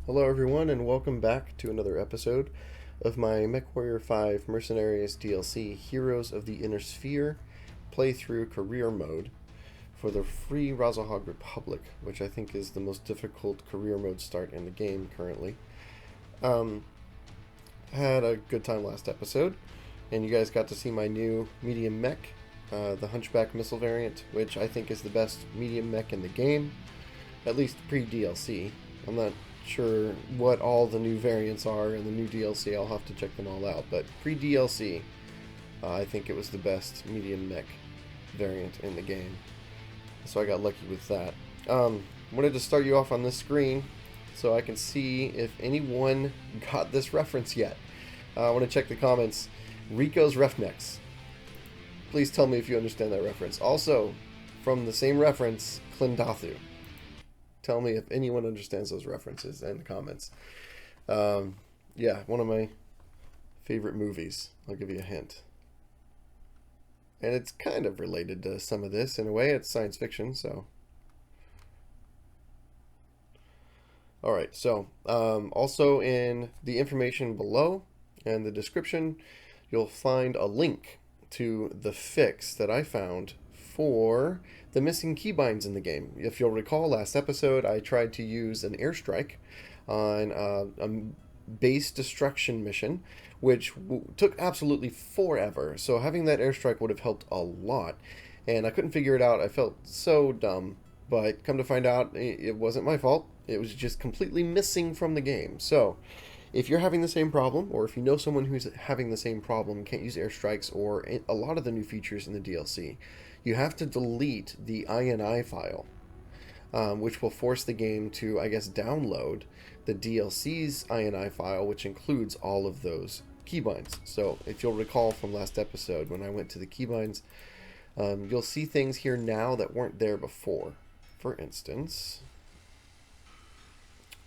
Hello everyone and welcome back to another episode of my MechWarrior 5 Mercenaries DLC Heroes of the Inner Sphere playthrough career mode for the free Razahog Republic, which I think is the most difficult career mode start in the game currently. Had a good time last episode, and you guys got to see my new medium mech, the Hunchback missile variant, which I think is the best medium mech in the game, at least pre-DLC. I'm not sure what all the new variants are in the new DLC. I'll have to check them all out, but pre-DLC, I think it was the best medium mech variant in the game, so I got lucky with that. Wanted to start you off on this screen so I can see if anyone got this reference yet. I want to check the comments. Rico's Refnex. Please tell me if you understand that reference. Also, from the same reference, Clindathu. Tell me if anyone understands those references in the comments. Yeah, one of my favorite movies. I'll give you a hint. And it's kind of related to some of this in a way. It's science fiction, so. Alright, so also in the information below and the description, you'll find a link to the fix that I found for the missing keybinds in the game. If you'll recall, last episode I tried to use an airstrike on a base destruction mission, which took absolutely forever. So having that airstrike would have helped a lot, and I couldn't figure it out. I felt so dumb, but come to find out, it wasn't my fault. It was just completely missing from the game. So if you're having the same problem, or if you know someone who's having the same problem, can't use airstrikes or a lot of the new features in the DLC, you have to delete the INI file, which will force the game to, I guess, download the DLC's INI file, which includes all of those keybinds. So if you'll recall from last episode, when I went to the keybinds, you'll see things here now that weren't there before. For instance,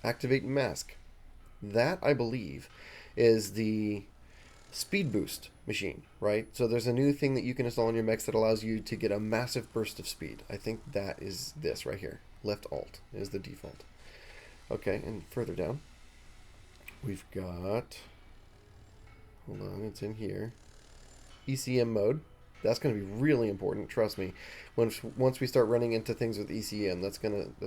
activate mask. That, I believe, is the speed boost machine, right? So there's a new thing that you can install on your mechs that allows you to get a massive burst of speed. I think that is this right here. Left Alt is the default. Okay, and further down, we've got, hold on, it's in here, Ecm Mode. That's going to be really important, trust me. Once we start running into things with ECM, that's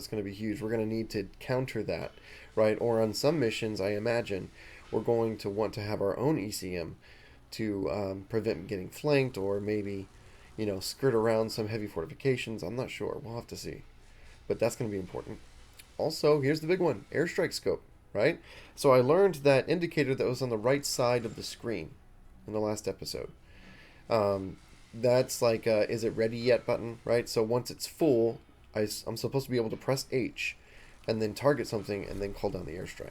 gonna be huge. We're going to need to counter that, right? Or on some missions, I imagine, we're going to want to have our own ECM to prevent getting flanked, or maybe, you know, skirt around some heavy fortifications. I'm not sure. We'll have to see. But that's going to be important. Also, here's the big one, airstrike scope, right? So I learned that indicator that was on the right side of the screen in the last episode. That's like a is it ready yet button, right? So once it's full, I'm supposed to be able to press H and then target something and then call down the airstrike.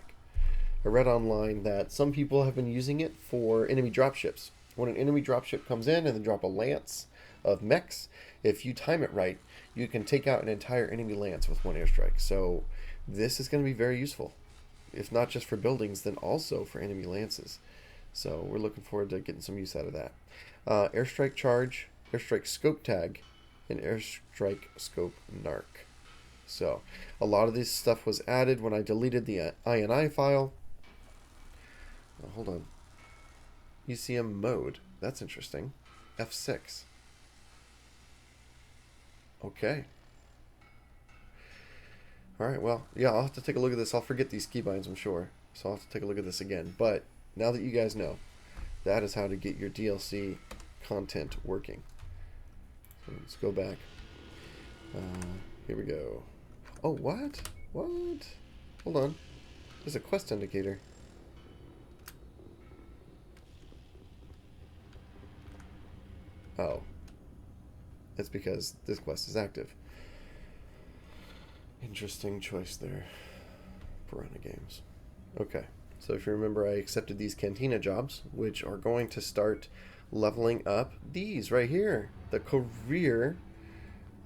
I read online that some people have been using it for enemy dropships. When an enemy dropship comes in and they drop a lance of mechs, if you time it right, you can take out an entire enemy lance with one airstrike. So this is going to be very useful, if not just for buildings, then also for enemy lances. So we're looking forward to getting some use out of that. Airstrike charge, airstrike scope tag, and airstrike scope narc. So a lot of this stuff was added when I deleted the INI file. Hold on. Ecm Mode. That's interesting. F6. Okay. Alright, well, yeah, I'll have to take a look at this. I'll forget these keybinds, I'm sure. So I'll have to take a look at this again. But now that you guys know, that is how to get your DLC content working. So let's go back. Here we go. Oh, what? What? Hold on. There's a quest indicator. Oh. That's because this quest is active. Interesting choice there. Piranha Games. Okay. So if you remember, I accepted these Cantina jobs, which are going to start leveling up these right here. The career,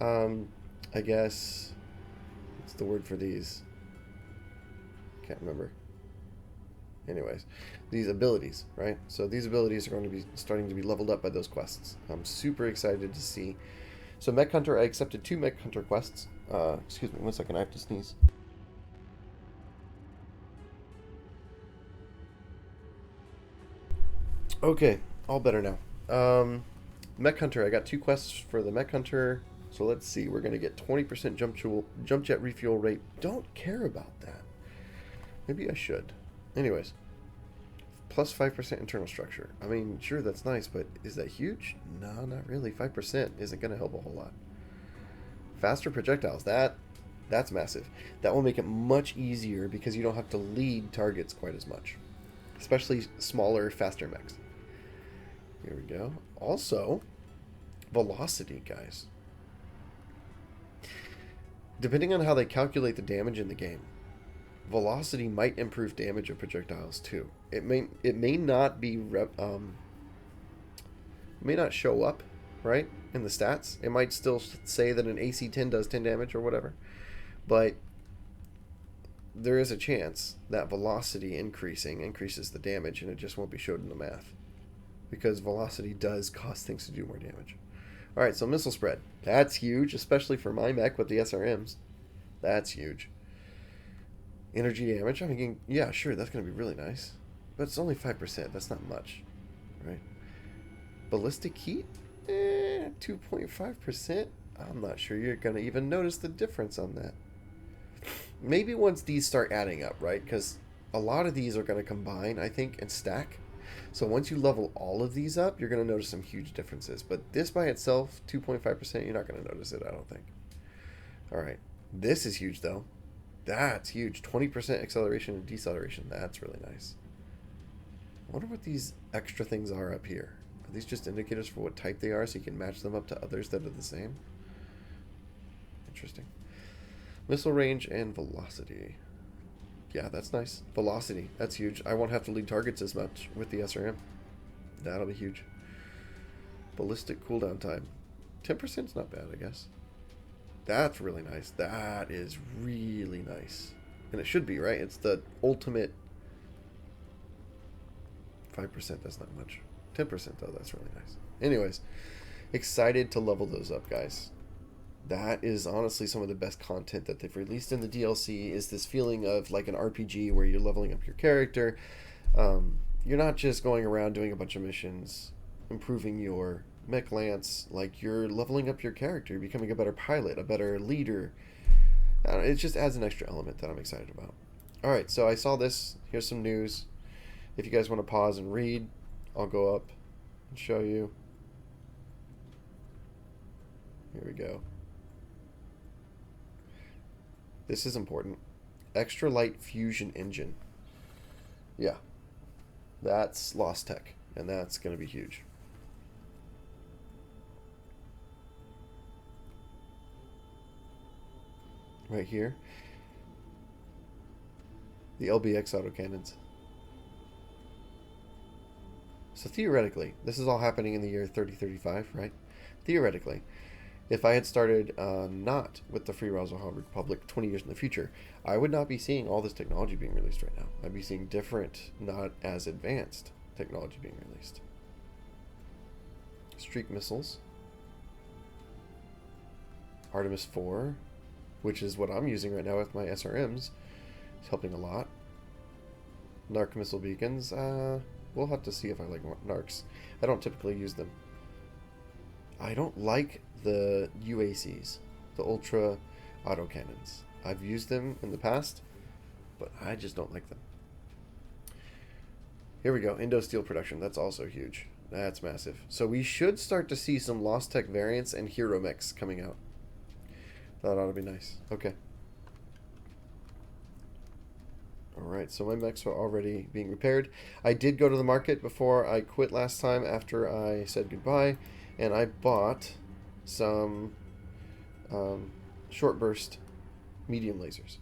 I guess, what's the word for these? Can't remember. Anyways, these abilities, right? So these abilities are going to be starting to be leveled up by those quests. I'm super excited to see. So Mech Hunter, I accepted 2 Mech Hunter quests. Excuse me, 1 second, I have to sneeze. Okay, all better now. Mech Hunter. I got 2 quests for the Mech Hunter. So let's see. We're gonna get 20% jump jet refuel rate. Don't care about that. Maybe I should. Anyways, plus 5% internal structure. I mean, sure, that's nice, but is that huge? No, not really. 5% isn't gonna help a whole lot. Faster projectiles. That's massive. That will make it much easier because you don't have to lead targets quite as much, especially smaller, faster mechs. Here we go. Also, velocity, guys. Depending on how they calculate the damage in the game, velocity might improve damage of projectiles too. It may not be may not show up right in the stats. It might still say that an AC 10 does 10 damage or whatever, but there is a chance that velocity increases the damage, and it just won't be showed in the math because velocity does cause things to do more damage. All right, so missile spread. That's huge, especially for my mech with the SRMs. That's huge. Energy damage. I mean, yeah, sure, that's going to be really nice. But it's only 5%. That's not much, right? Ballistic heat? 2.5%? I'm not sure you're going to even notice the difference on that. Maybe once these start adding up, right? Because a lot of these are going to combine, I think, and stack. So once you level all of these up, you're going to notice some huge differences. But this by itself, 2.5%, you're not going to notice it, I don't think. All right. This is huge, though. That's huge. 20% acceleration and deceleration. That's really nice. I wonder what these extra things are up here. Are these just indicators for what type they are so you can match them up to others that are the same? Interesting. Missile range and velocity. Yeah, that's nice. Velocity. That's huge. I won't have to lead targets as much with the SRM. That'll be huge. Ballistic cooldown time. 10% is not bad, I guess. That's really nice. That is really nice. And it should be, right? It's the ultimate 5%. That's not much. 10% though. That's really nice. Anyways, excited to level those up, guys. That is honestly some of the best content that they've released in the DLC, is this feeling of like an RPG where you're leveling up your character. You're not just going around doing a bunch of missions, improving your mech lance. Like, you're leveling up your character, you're becoming a better pilot, a better leader. I don't know, it just adds an extra element that I'm excited about. Alright, so I saw this. Here's some news. If you guys want to pause and read, I'll go up and show you. Here we go. This is important. Extra light fusion engine. Yeah. That's Lost Tech, and that's going to be huge. Right here. The LBX autocannons. So theoretically, this is all happening in the year 3035, right? Theoretically, if I had started not with the Free Railsahar Republic 20 years in the future, I would not be seeing all this technology being released right now. I'd be seeing different, not as advanced technology being released. Streak missiles. Artemis 4, which is what I'm using right now with my SRMs. It's helping a lot. Narc missile beacons. We'll have to see if I like narcs. I don't typically use them. I don't like the UACs, the ultra autocannons. I've used them in the past, but I just don't like them. Here we go, Indo steel production. That's also huge. That's massive. So we should start to see some Lost Tech variants and hero mechs coming out. That ought to be nice. Okay. Alright, so my mechs are already being repaired. I did go to the market before I quit last time after I said goodbye, and I bought some short burst medium lasers,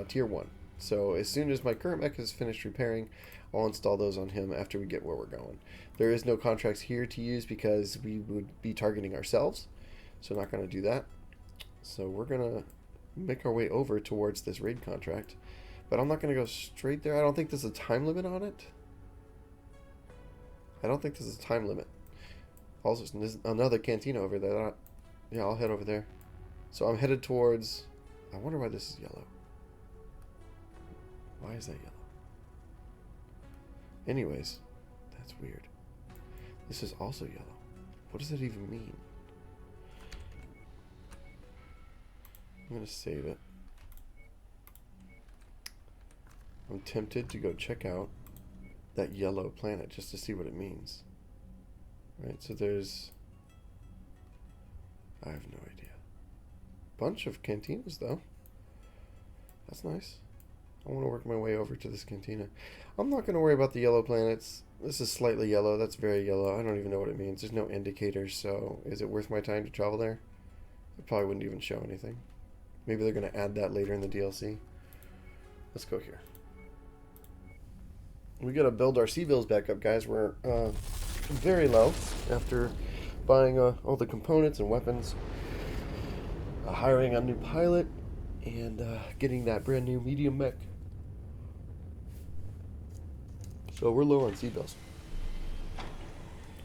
tier 1. So as soon as my current mech is finished repairing, I'll install those on him after we get where we're going. There is no contracts here to use because we would be targeting ourselves, so not going to do that. So we're going to make our way over towards this raid contract, but I'm not going to go straight there. I don't think there's a time limit on it. I don't think there's a time limit. Also, there's another cantina over there. Yeah, I'll head over there. So I'm headed towards... I wonder why this is yellow. Why is that yellow? Anyways, That's weird. This is also yellow. What does that even mean? I'm going to save it. I'm tempted to go check out that yellow planet just to see what it means. Right, so there's... I have no idea. Bunch of cantinas, though. That's nice. I want to work my way over to this cantina. I'm not going to worry about the yellow planets. This is slightly yellow. That's very yellow. I don't even know what it means. There's no indicators, so is it worth my time to travel there? It probably wouldn't even show anything. Maybe they're going to add that later in the DLC. Let's go here. We got to build our C-bills back up, guys. We're very low after buying all the components and weapons, hiring a new pilot, and getting that brand new medium mech. So we're low on C-bills.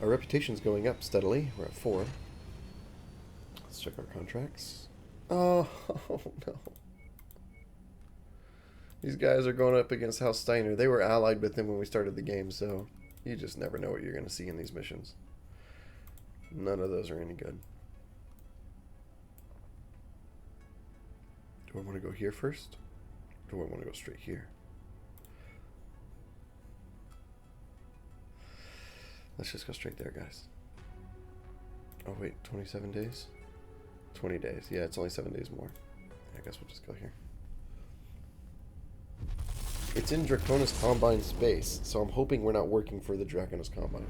Our reputation's going up steadily. We're at 4. Let's check our contracts. Oh no. These guys are going up against House Steiner. They were allied with him when we started the game, so you just never know what you're going to see in these missions. None of those are any good. Do I want to go here first? Or do I want to go straight here? Let's just go straight there, guys. Oh wait, 27 days? 20 days. Yeah, it's only 7 days more. I guess we'll just go here. It's in Draconis Combine space, so I'm hoping we're not working for the Draconis Combine.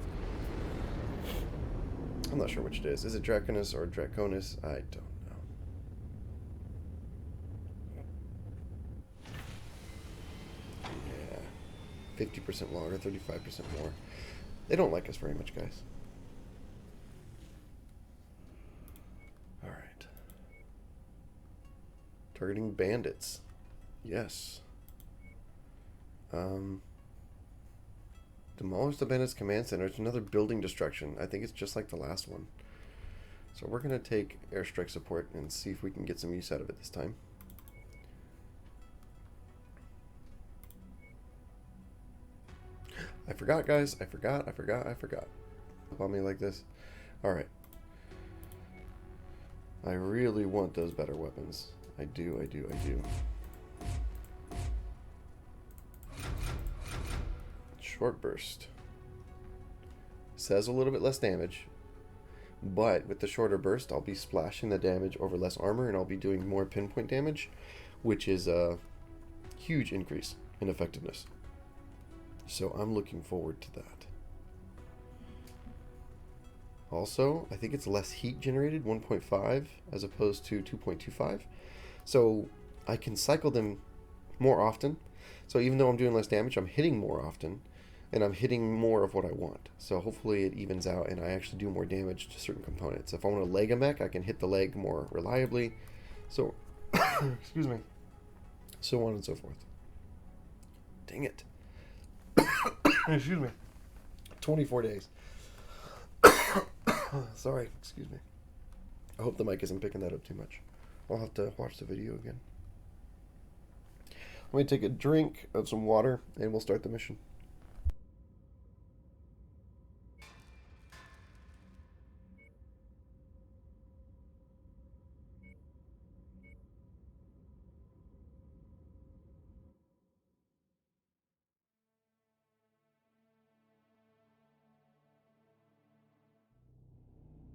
I'm not sure which it is. Is it Draconis or Draconis? I don't know. Yeah. 50% longer, 35% more. They don't like us very much, guys. Alright. Targeting bandits. Yes. Demolish the bandits command center. It's another building destruction. I think it's just like the last one. So we're going to take airstrike support and see if we can get some use out of it this time. I forgot, guys. I forgot. On me like this. Alright. I really want those better weapons. I do. Short burst. Says a little bit less damage, but with the shorter burst, I'll be splashing the damage over less armor, and I'll be doing more pinpoint damage, which is a huge increase in effectiveness. So I'm looking forward to that. Also, I think it's less heat generated, 1.5 as opposed to 2.25. So I can cycle them more often. So even though I'm doing less damage, I'm hitting more often. And I'm hitting more of what I want. So hopefully it evens out and I actually do more damage to certain components. If I want to leg a mech, I can hit the leg more reliably. So, excuse me. So on and so forth. Dang it. Excuse me. 24 days. Sorry, excuse me. I hope the mic isn't picking that up too much. I'll have to watch the video again. Let me take a drink of some water and we'll start the mission.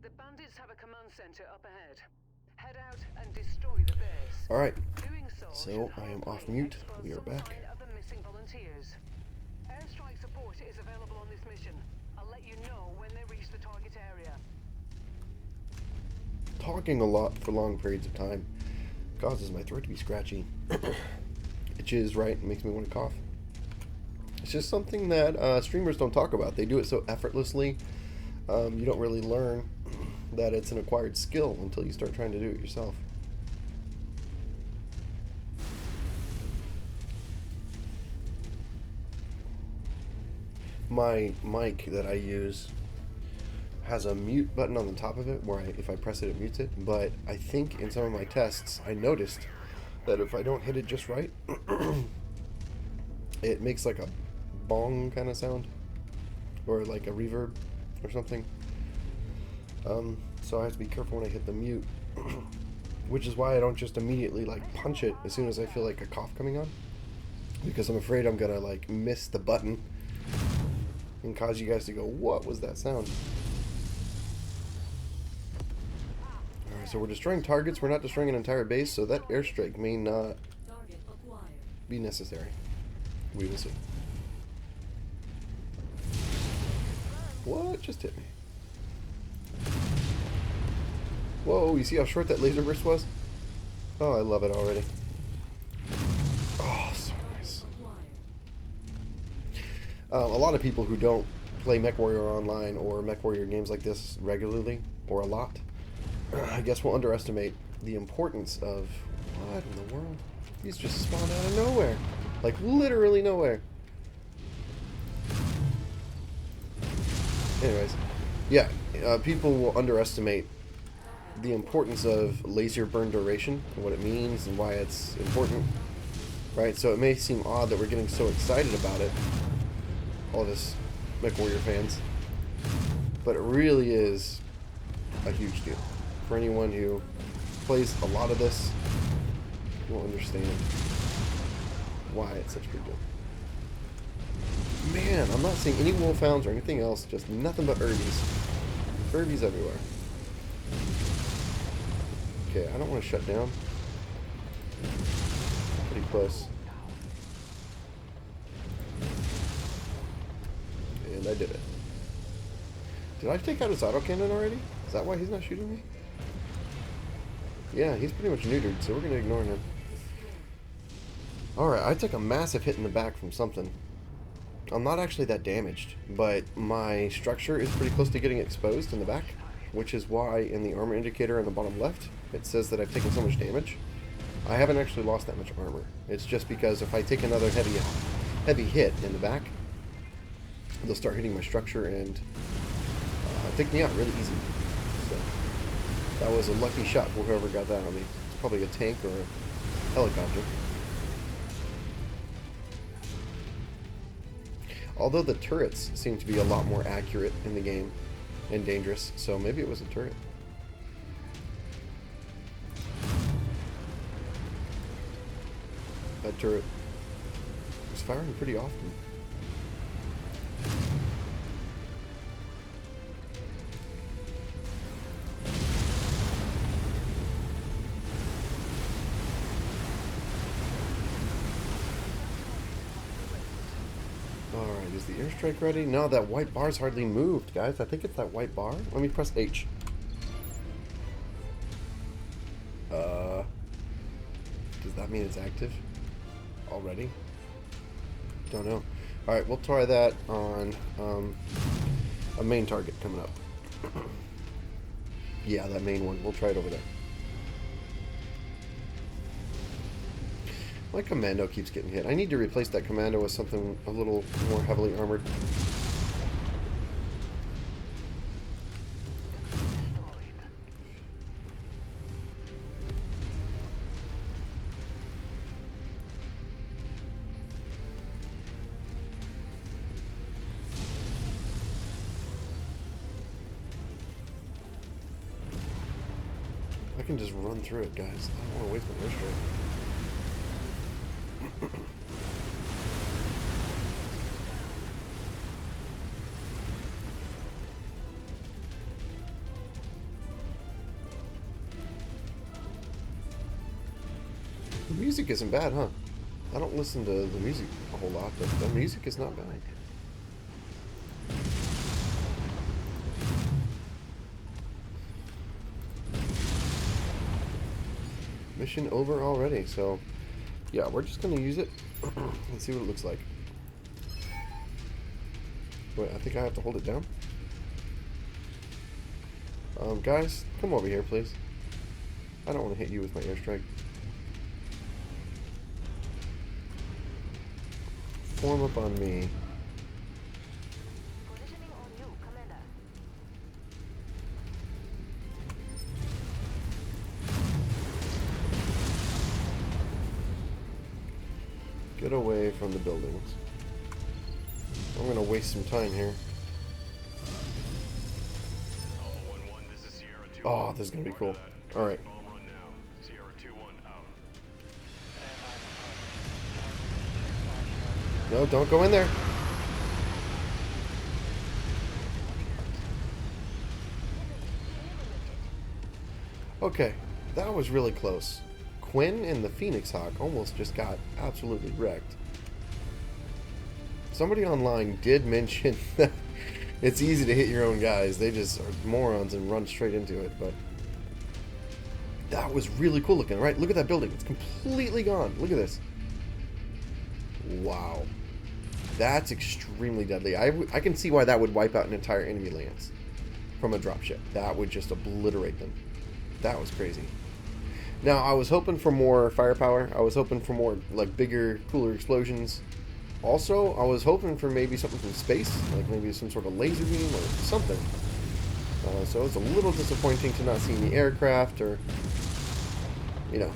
The bandits have a command center up ahead. Head out and destroy the base. Alright, Doing so I am off mute. We are back. Of the missing volunteers. Airstrike support is available on this mission. I'll let you know when they reach the target area. Talking a lot for long periods of time causes my throat to be scratchy. Itches, right? It makes me want to cough. It's just something that streamers don't talk about. They do it so effortlessly. You don't really learn that it's an acquired skill until you start trying to do it yourself. My mic that I use has a mute button on the top of it where if I press it, it mutes it. But I think in some of my tests, I noticed that if I don't hit it just right, it makes like a bong kind of sound. or like a reverb or something. So I have to be careful when I hit the mute, which is why I don't just immediately like punch it as soon as I feel like a cough coming on, because I'm afraid I'm gonna like miss the button and cause you guys to go, what was that sound? Alright, so we're destroying targets, we're not destroying an entire base, so that airstrike may not be necessary. We will see. What just hit me? Whoa, you see how short that laser burst was? Oh, I love it already. Oh, so nice. A lot of people who don't play MechWarrior Online or MechWarrior games like this regularly, or a lot, I guess will underestimate the importance of... What in the world? These just spawned out of nowhere. Like, literally nowhere. Anyways, yeah, people will underestimate the importance of laser burn duration and what it means and why it's important, right? So it may seem odd that we're getting so excited about it, all of us MechWarrior fans, but it really is a huge deal. For anyone who plays a lot of this, will understand why it's such a big deal. Man, I'm not seeing any wolfhounds or anything else, just nothing but Irvies. Irvies everywhere. Okay, I don't want to shut down. Pretty close. And I did it. Did I take out his autocannon already? Is that why he's not shooting me? Yeah, he's pretty much neutered, so we're going to ignore him. Alright, I took a massive hit in the back from something. I'm not actually that damaged, but my structure is pretty close to getting exposed in the back, which is why in the armor indicator on the bottom left, it says that I've taken so much damage. I haven't actually lost that much armor. It's just because if I take another heavy hit in the back, they'll start hitting my structure and take me out really easy. So that was a lucky shot for whoever got that on me. It's probably a tank or a helicopter. Although the turrets seem to be a lot more accurate in the game and dangerous, so maybe it was a turret. That turret was firing pretty often. Alright, is the airstrike ready? No, that white bar's hardly moved, guys. I think it's that white bar. Let me press H. Does that mean it's active already? Don't know. Alright, we'll try that on a main target coming up. Yeah, that main one. We'll try it over there. My commando keeps getting hit. I need to replace that commando with something a little more heavily armored. I can just run through it, guys. I don't want to waste my airstrike. The music isn't bad, huh? I don't listen to the music a whole lot, but the music is not bad. Mission over already, so yeah, we're just gonna use it and see what it looks like. Wait, I think I have to hold it down. Guys, come over here, please. I don't want to hit you with my airstrike. Form up on me. Positioning on you, Commander. Get away from the buildings. I'm gonna waste some time here. Oh, this is gonna be cool. All right. No, don't go in there. Okay, that was really close. Quinn and the Phoenix Hawk almost just got absolutely wrecked. Somebody online did mention that it's easy to hit your own guys. They just are morons and run straight into it, but that was really cool looking, right? Look at that building. It's completely gone. Look at this. Wow. That's extremely deadly. I can see why that would wipe out an entire enemy lance from a dropship. That would just obliterate them. That was crazy. Now, I was hoping for more firepower. I was hoping for more, like, bigger, cooler explosions. Also, I was hoping for maybe something from space, like maybe some sort of laser beam or something. So it's a little disappointing to not see any aircraft or, you know,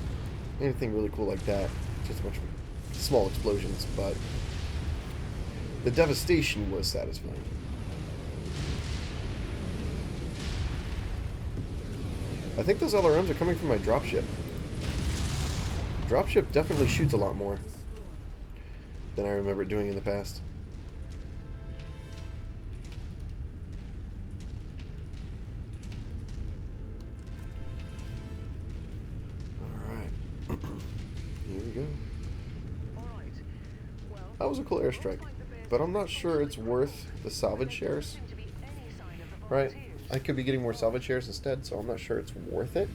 anything really cool like that. Just a bunch of small explosions, but the devastation was satisfying. I think those LRMs are coming from my dropship. Dropship definitely shoots a lot more than I remember it doing in the past. Alright. Here we go. That was a cool airstrike, but I'm not sure it's worth the salvage shares. Right? I could be getting more salvage shares instead, so I'm not sure it's worth it.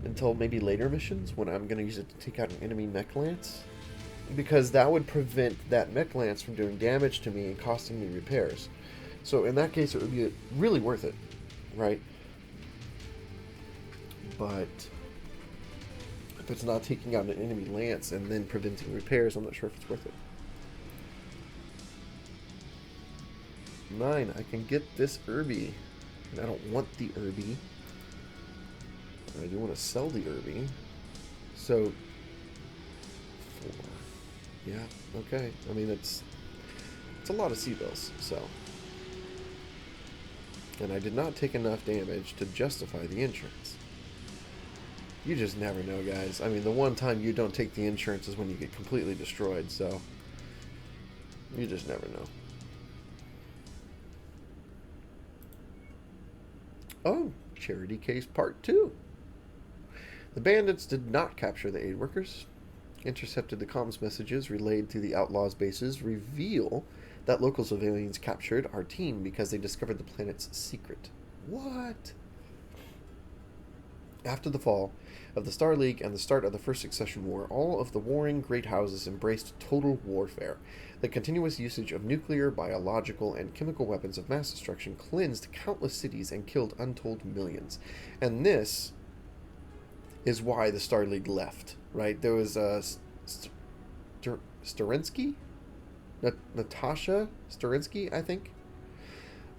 Until maybe later missions, when I'm going to use it to take out an enemy mech lance. Because that would prevent that mech lance from doing damage to me and costing me repairs. So in that case, it would be really worth it, right? But if it's not taking out an enemy lance and then preventing repairs, I'm not sure if it's worth it. 9, I can get this Irby. And I don't want the Irby. I do want to sell the Irby. So 4. Yeah, okay. I mean, it's a lot of C-bills, so. And I did not take enough damage to justify the insurance. You just never know, guys. I mean, the one time you don't take the insurance is when you get completely destroyed, so you just never know. Oh, Charity Case Part 2. The bandits did not capture the aid workers. Intercepted the comms messages relayed to the outlaws' bases reveal that local civilians captured our team because they discovered the planet's secret. What? After the fall of the Star League and the start of the First Succession War, all of the warring great houses embraced total warfare. The continuous usage of nuclear, biological, and chemical weapons of mass destruction cleansed countless cities and killed untold millions. And this is why the Star League left, right? There was Sterinsky? Natasha Sterinsky, I think,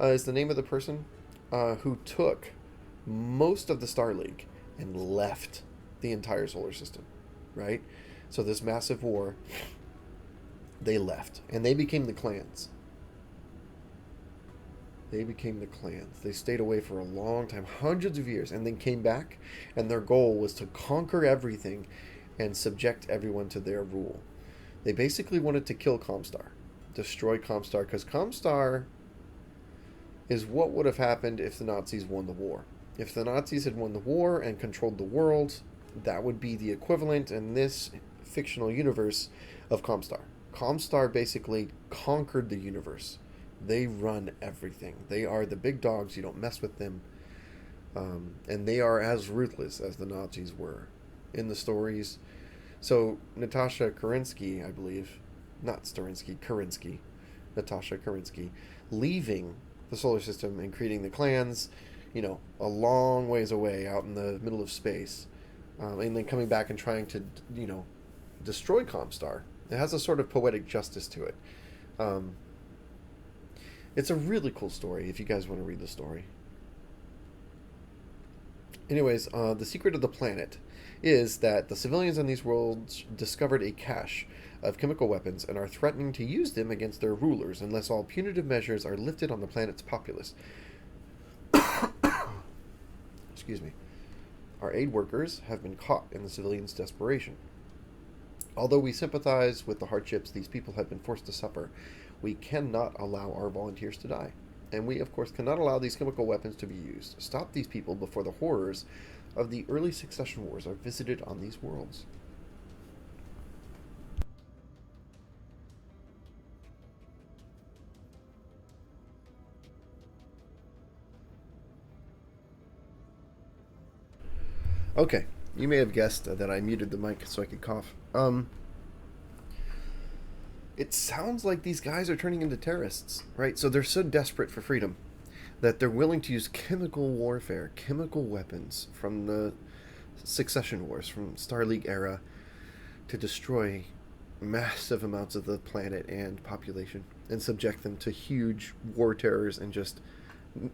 is the name of the person who took most of the Star League and left the entire solar system, right? So this massive war, they left, and they became the clans. They became the clans. They stayed away for a long time, hundreds of years, and then came back, and their goal was to conquer everything and subject everyone to their rule. They basically wanted to kill Comstar, destroy Comstar, because Comstar is what would have happened if the Nazis won the war. If the Nazis had won the war and controlled the world, that would be the equivalent in this fictional universe of Comstar. Comstar basically conquered the universe. They run everything. They are the big dogs. You don't mess with them. And they are as ruthless as the Nazis were in the stories. So Natasha Kerensky, I believe, not Sterinsky, Kerensky, Natasha Kerensky, leaving the solar system and creating the clans, you know, a long ways away out in the middle of space, and then coming back and trying to, you know, destroy Comstar. It has a sort of poetic justice to it. It's a really cool story if you guys want to read the story. Anyways, the secret of the planet is that the civilians in these worlds discovered a cache of chemical weapons and are threatening to use them against their rulers unless all punitive measures are lifted on the planet's populace. excuse me. Our aid workers have been caught in the civilians' desperation. Although we sympathize with the hardships these people have been forced to suffer, we cannot allow our volunteers to die. And we, of course, cannot allow these chemical weapons to be used. Stop these people before the horrors of the early succession wars are visited on these worlds. Okay, you may have guessed that I muted the mic so I could cough. It sounds like these guys are turning into terrorists, right? So they're so desperate for freedom that they're willing to use chemical warfare, chemical weapons from the succession wars, from Star League era, to destroy massive amounts of the planet and population and subject them to huge war terrors and just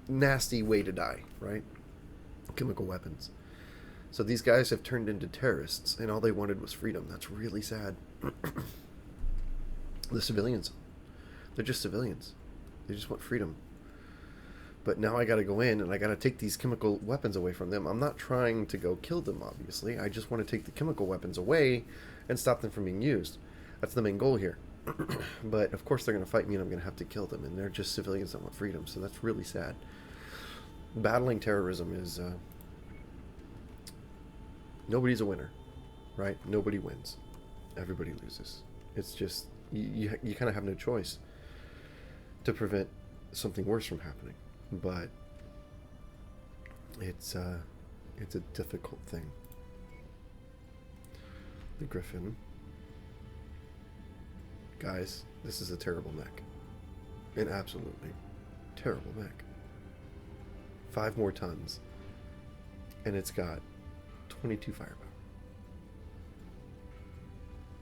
nasty way to die, right? Chemical weapons. So these guys have turned into terrorists, and all they wanted was freedom. That's really sad. The civilians, they're just civilians. They just want freedom. But now I gotta go in and I gotta take these chemical weapons away from them. I'm not trying to go kill them, obviously. I just want to take the chemical weapons away and stop them from being used. That's the main goal here. But of course they're gonna fight me and I'm gonna have to kill them, and they're just civilians that want freedom, so that's really sad. Battling terrorism is nobody's a winner, right? Nobody wins. Everybody loses. It's just you kind of have no choice to prevent something worse from happening, but it's a difficult thing. The Griffin, guys, this is a terrible mech, an absolutely terrible mech. 5 more tons, and it's got 22 firepower.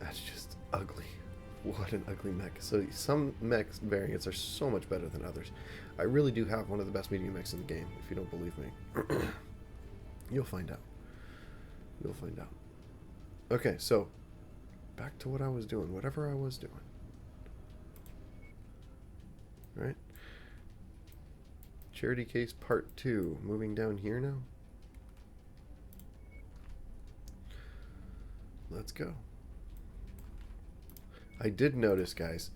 That's just ugly. What an ugly mech. So some mech variants are so much better than others. I really do have one of the best medium mechs in the game, if you don't believe me. You'll find out. You'll find out. Okay, so back to what I was doing. Whatever I was doing. Right? Charity case part 2. Moving down here now. Let's go. I did notice, guys,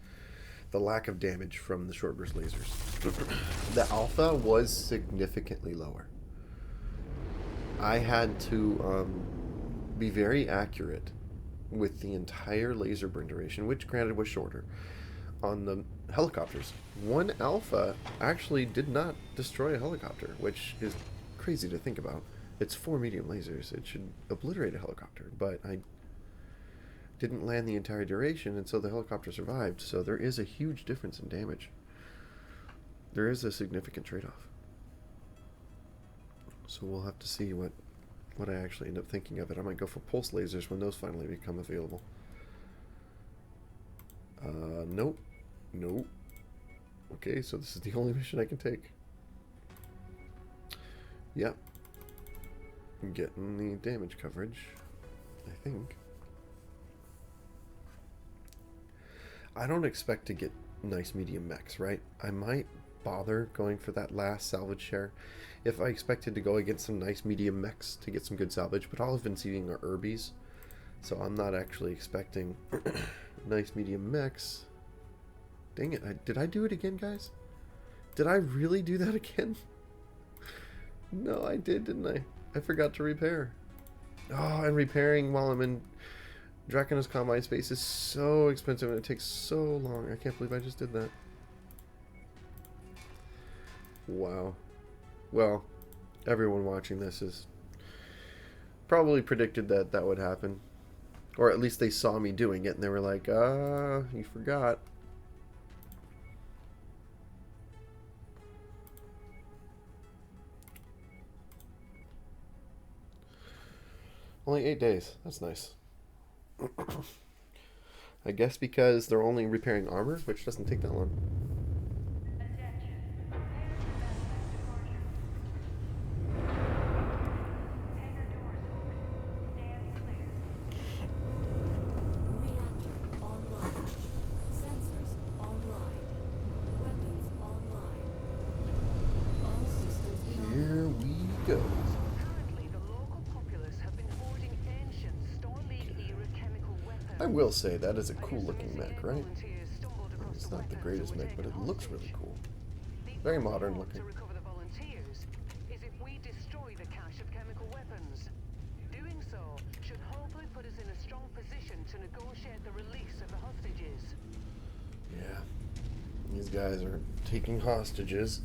the lack of damage from the short burst lasers. The alpha was significantly lower. I had to be very accurate with the entire laser burn duration, which granted was shorter, on the helicopters. One alpha actually did not destroy a helicopter, which is crazy to think about. It's 4 medium lasers. It should obliterate a helicopter, but I didn't land the entire duration, and so the helicopter survived. So there is a huge difference in damage. There is a significant trade-off. So we'll have to see what I actually end up thinking of it. I might go for pulse lasers when those finally become available. Nope. Nope. Okay, so this is the only mission I can take. Yep. I'm getting the damage coverage, I think. I don't expect to get nice medium mechs, right? I might bother going for that last salvage share if I expected to go against some nice medium mechs to get some good salvage, but all I've been seeing are Urbies, so I'm not actually expecting nice medium mechs. Dang it, did I do it again, guys? Did I really do that again? No, I did, didn't I? I forgot to repair. Oh, and repairing while I'm in Draconis Combine space is so expensive and it takes so long. I can't believe I just did that. Wow. Well, everyone watching this is probably predicted that that would happen. Or at least they saw me doing it and they were like, you forgot. Only 8 days. That's nice. I guess because they're only repairing armor, which doesn't take that long. Here we go. I will say that is a cool looking mech, right? It's not the greatest mech, but it looks really cool. Very modern looking. To recover the volunteers is if we destroy the cache of chemical weapons. Doing so should hopefully put us in a strong position to negotiate the release of the hostages. Yeah. These guys are taking hostages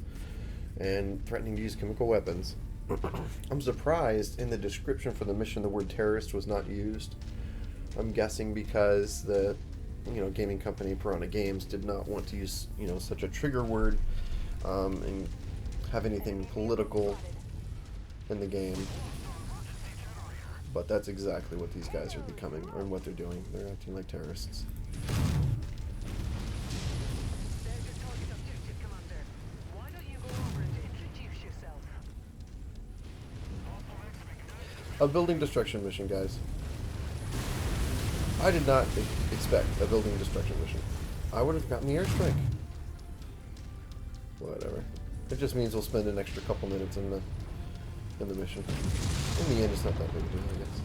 and threatening to use chemical weapons. I'm surprised in the description for the mission the word terrorist was not used. I'm guessing because the gaming company Piranha Games did not want to use such a trigger word and have anything political in the game. But that's exactly what these guys are becoming, or what they're doing. They're acting like terrorists. There's your target objective, Commander. Why don't you go over and introduce yourself? A building destruction mission, guys. I did not expect a building destruction mission. I would have gotten the airstrike. Whatever. It just means we'll spend an extra couple minutes in the mission. In the end, it's not that big a deal, I guess.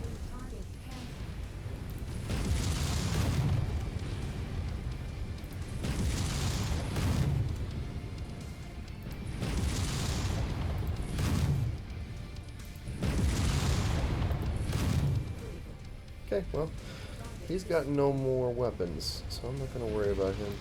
Okay, well, he's got no more weapons, so I'm not going to worry about him.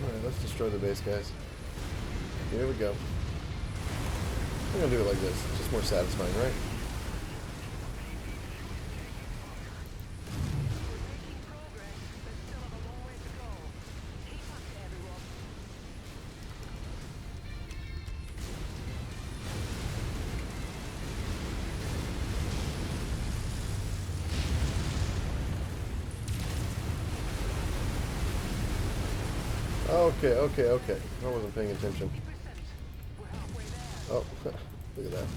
Alright, let's destroy the base, guys. Here we go. I'm going to do it like this. It's just more satisfying, right? Okay. I wasn't paying attention. Oh, look at that.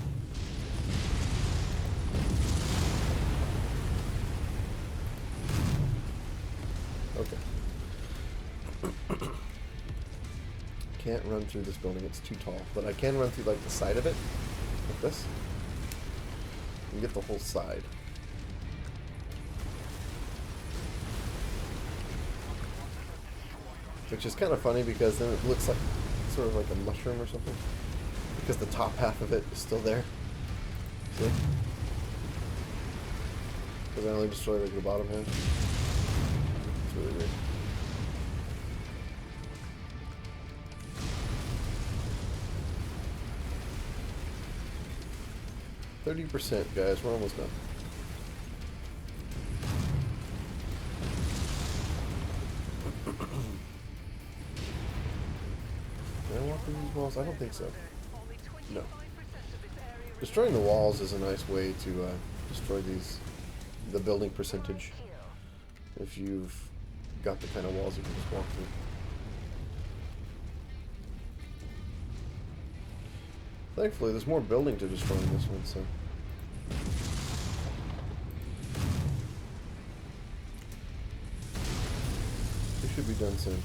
Okay. Can't run through this building, it's too tall. But I can run through, like, the side of it. Like this. And get the whole side. Which is kind of funny because then it looks like sort of like a mushroom or something. Because the top half of it is still there. See? Because I only destroyed like the bottom half. It's really weird. %, guys. We're almost done. Can I walk through these walls? I don't think so. No. Destroying the walls is a nice way to destroy the building percentage. If you've got the kind of walls you can just walk through. Thankfully, there's more building to destroy in this one, so. We should be done soon.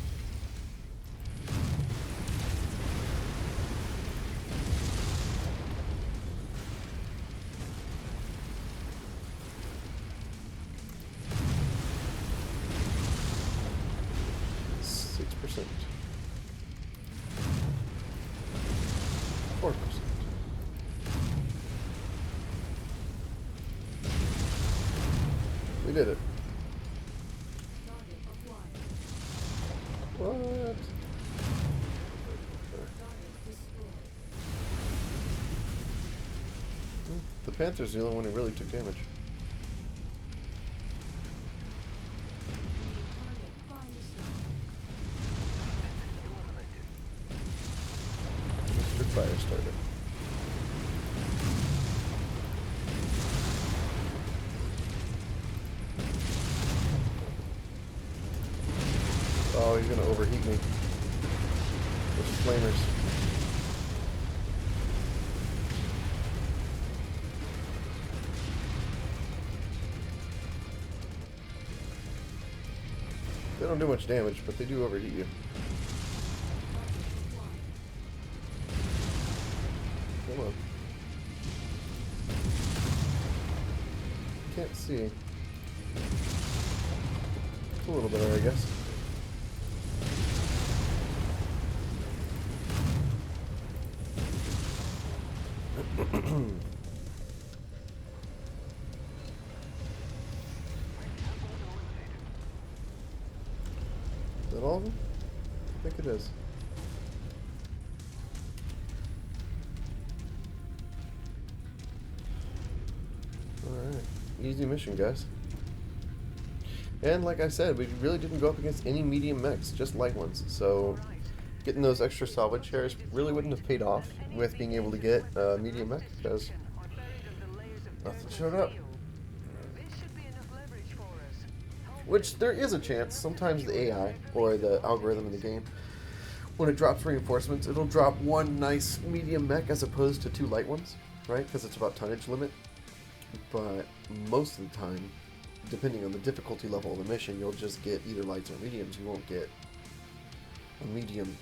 We did it. What? The Panther's the only one who really took damage. Mr. Firestarter. Oh, he's gonna overheat me with flamers. They don't do much damage, but they do overheat you. Come on. Can't see. It's a little better, I guess. Is that all of them? I think it is. Alright. Easy mission, guys. And like I said, we really didn't go up against any medium mechs, just light ones. So getting those extra salvage shares really wouldn't have paid off with being able to get medium mech, because nothing showed up. Which there is a chance. Sometimes the AI or the algorithm in the game, when it drops reinforcements, it'll drop one nice medium mech as opposed to two light ones, right? Because it's about tonnage limit. But most of the time, depending on the difficulty level of the mission, you'll just get either lights or mediums. You won't get a medium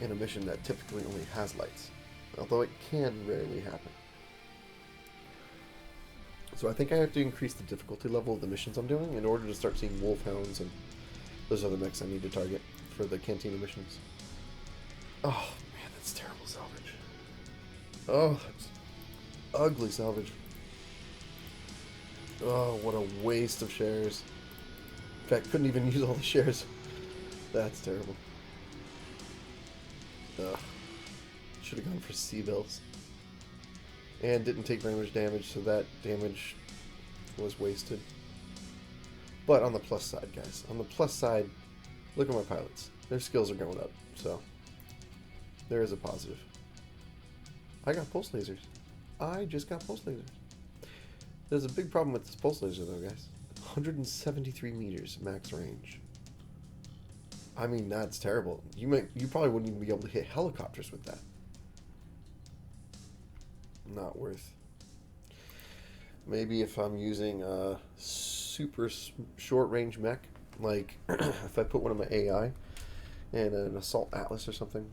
in a mission that typically only has lights, although it can rarely happen. So I think I have to increase the difficulty level of the missions I'm doing in order to start seeing wolfhounds and those other mechs I need to target for the Cantina missions. Oh man, that's terrible salvage. Oh, that's ugly salvage. Oh, what a waste of shares. In fact, couldn't even use all the shares. That's terrible. Ugh. Should have gone for C-bills. And didn't take very much damage, so that damage was wasted. But on the plus side, guys, on the plus side, look at my pilots. Their skills are going up, so there is a positive. I got pulse lasers. I just got pulse lasers. There's a big problem with this pulse laser, though, guys. 173 meters max range. I mean, that's terrible. You probably wouldn't even be able to hit helicopters with that. Not worth. Maybe if I'm using a super short range mech, like if I put one of my AI in an assault atlas or something,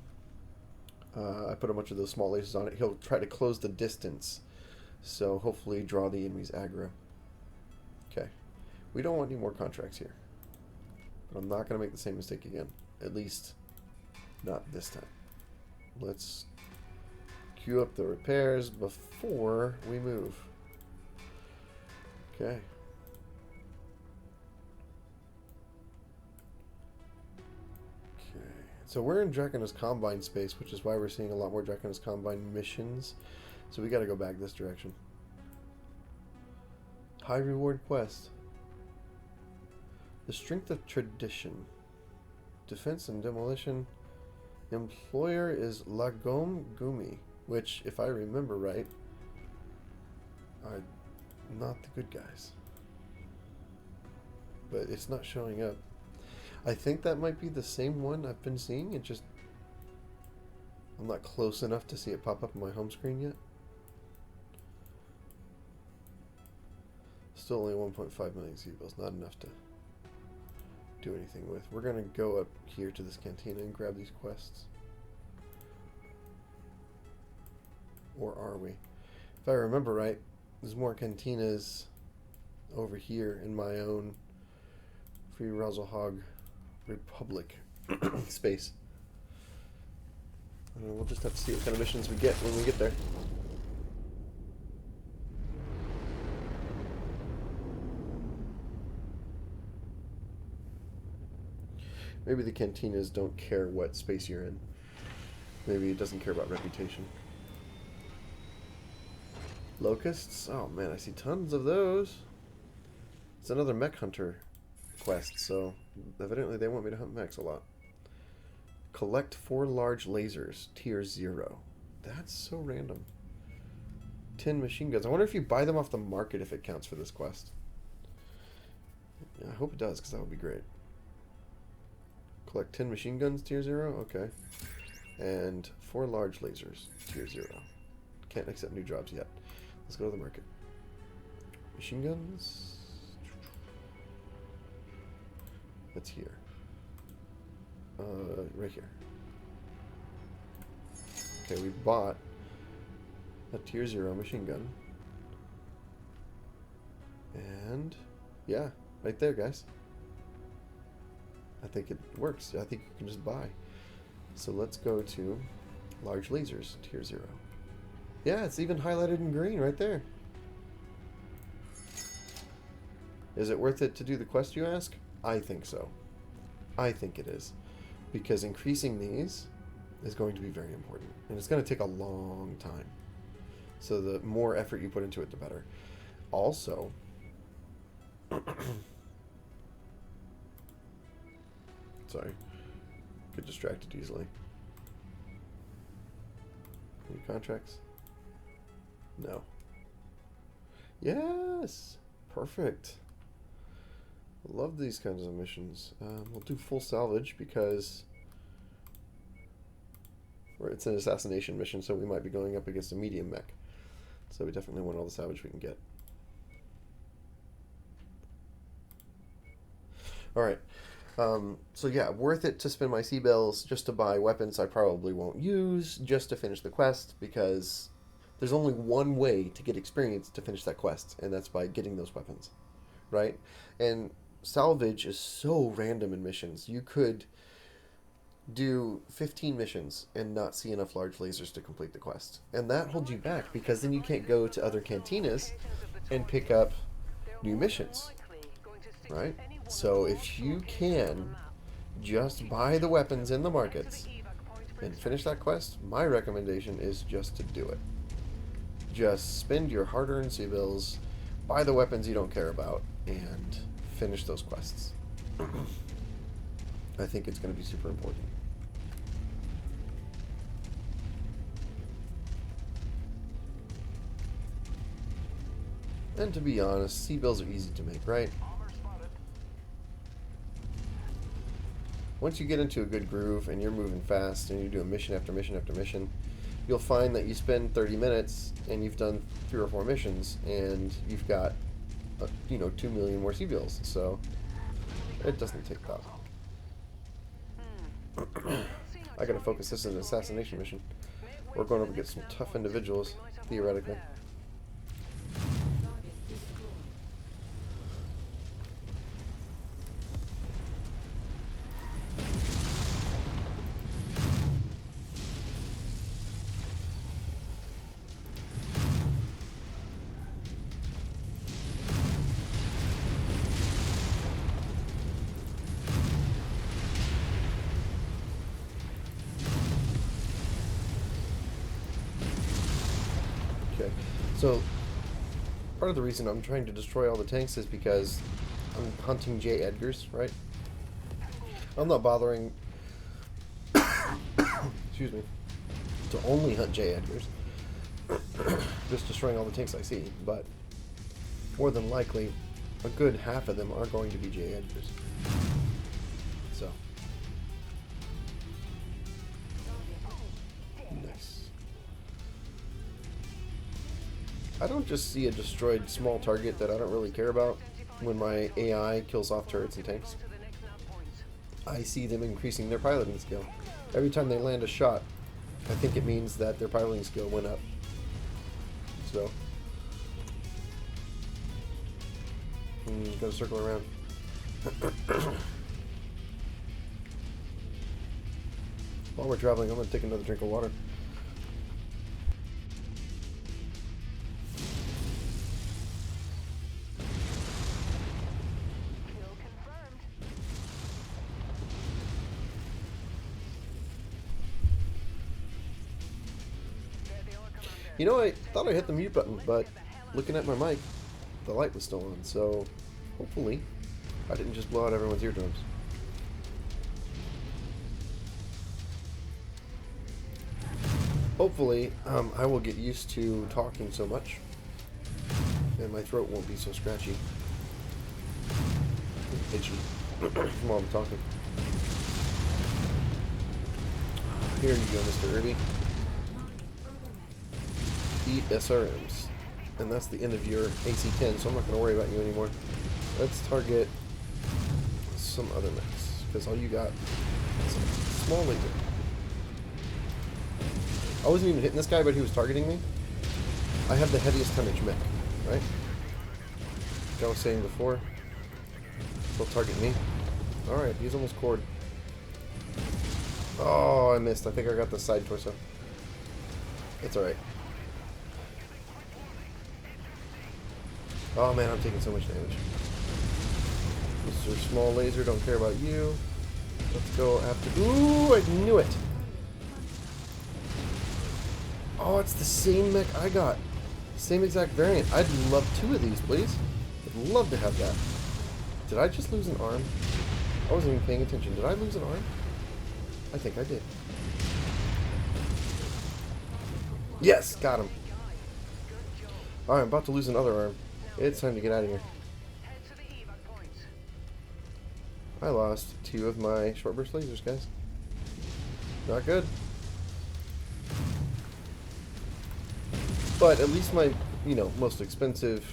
I put a bunch of those small lasers on it, he'll try to close the distance, so hopefully draw the enemy's aggro. Okay, we don't want any more contracts here, but I'm not going to make the same mistake again, at least not this time. Let's queue up the repairs before we move. Okay. Okay. So we're in Draconis Combine space, which is why we're seeing a lot more Draconis Combine missions. So we got to go back this direction. High reward quest. The strength of tradition. Defense and demolition. Employer is Lagom Gumi, which, if I remember right, are not the good guys. But it's not showing up. I think that might be the same one I've been seeing. It just, I'm not close enough to see it pop up on my home screen yet. Still only 1.5 million C-bills, not enough to do anything with. We're going to go up here to this cantina and grab these quests. Or are we? If I remember right, there's more cantinas over here in my own Free Razzlehog Republic space. We'll just have to see what kind of missions we get when we get there. Maybe the cantinas don't care what space you're in. Maybe it doesn't care about reputation. Locusts? Oh man, I see tons of those. It's another mech hunter quest, so evidently they want me to hunt mechs a lot. Collect 4 large lasers, tier 0. That's so random. 10 machine guns. I wonder if you buy them off the market if it counts for this quest. Yeah, I hope it does, because that would be great. Collect 10 machine guns, tier 0? Okay. And 4 large lasers, tier 0. Can't accept new jobs yet. Let's go to the market. Machine guns. That's here. Right here. Okay, we bought a tier 0 machine gun. And yeah, right there, guys. I think it works. I think you can just buy. So let's go to large lasers, tier 0. Yeah, it's even highlighted in green right there. Is it worth it to do the quest, you ask? I think so. I think it is. Because increasing these is going to be very important. And it's going to take a long time. So the more effort you put into it, the better. Also, sorry, get distracted easily. Any contracts? No. Yes! Perfect. Love these kinds of missions. We'll do full salvage because it's an assassination mission, so we might be going up against a medium mech. So we definitely want all the salvage we can get. Alright. So yeah, worth it to spend my C-bills just to buy weapons I probably won't use, just to finish the quest, because there's only one way to get experience to finish that quest, and that's by getting those weapons. Right? And salvage is so random in missions. You could do 15 missions and not see enough large lasers to complete the quest. And that holds you back, because then you can't go to other cantinas and pick up new missions. Right? So if you can just buy the weapons in the markets and finish that quest, my recommendation is just to do it. Just spend your hard-earned C-bills, buy the weapons you don't care about, and finish those quests. I think it's going to be super important. And to be honest, C-bills are easy to make, right? Once you get into a good groove and you're moving fast and you're doing mission after mission after mission, you'll find that you spend 30 minutes and you've done 3 or 4 missions and you've got, 2 million more C-bills. So it doesn't take that long. I gotta focus. This is an assassination mission. We're going up against some tough individuals, theoretically. So, part of the reason I'm trying to destroy all the tanks is because I'm hunting J. Edgars, right? I'm not bothering, excuse me, to only hunt J. Edgars, just destroying all the tanks I see, but more than likely, a good half of them are going to be J. Edgars. So. Nice. I don't just see a destroyed small target that I don't really care about when my AI kills off turrets and tanks. I see them increasing their piloting skill. Every time they land a shot, I think it means that their piloting skill went up. So, gotta circle around. While we're traveling, I'm gonna take another drink of water. You know, I thought I hit the mute button, but looking at my mic, the light was still on, so hopefully I didn't just blow out everyone's eardrums. Hopefully, I will get used to talking so much, and my throat won't be so scratchy. Itchy while I'm talking. Here you go, Mr. Irby. Eat SRMs. And that's the end of your AC-10, so I'm not going to worry about you anymore. Let's target some other mechs. because all you got is a small laser. I wasn't even hitting this guy, but he was targeting me. I have the heaviest tonnage mech, right? Like I was saying before. He'll target me. Alright, he's almost cored. Oh, I missed. I think I got the side torso. That's alright. Oh man, I'm taking so much damage. Mr. Small Laser, don't care about you. Let's go after... Ooh, I knew it! Oh, it's the same mech I got. Same exact variant. I'd love 2 of these, please. I'd love to have that. Did I just lose an arm? I wasn't even paying attention. Did I lose an arm? I think I did. Yes! Got him. Alright, I'm about to lose another arm. It's time to get out of here. I lost 2 of my short burst lasers, guys. Not good. But at least my, you know, most expensive,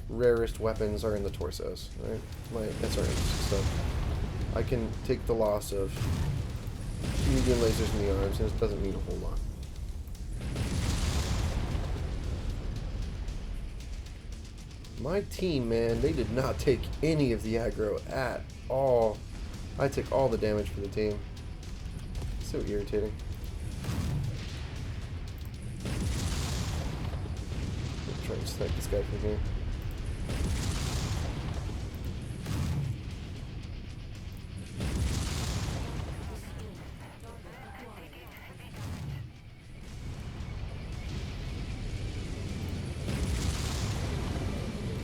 rarest weapons are in the torsos, right? My SRMs. So I can take the loss of medium lasers in the arms, and it doesn't mean a whole lot. My team, man, they did not take any of the aggro at all. I took all the damage for the team. So irritating. I'm trying to snipe this guy from here.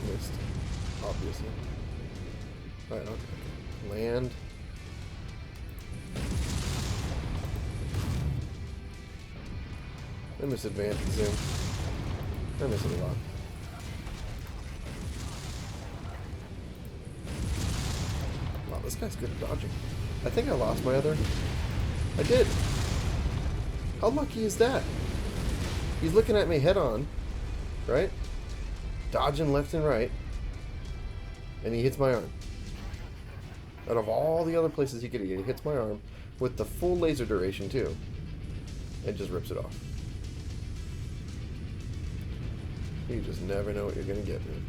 Missed, obviously. Alright, okay. Land. I miss advanced zoom. I miss it a lot. Wow, this guy's good at dodging. I think I lost my other. I did. How lucky is that? He's looking at me head on, right? Dodging left and right. And he hits my arm. Out of all the other places he could get, he hits my arm with the full laser duration too. And just rips it off. You just never know what you're gonna get, man.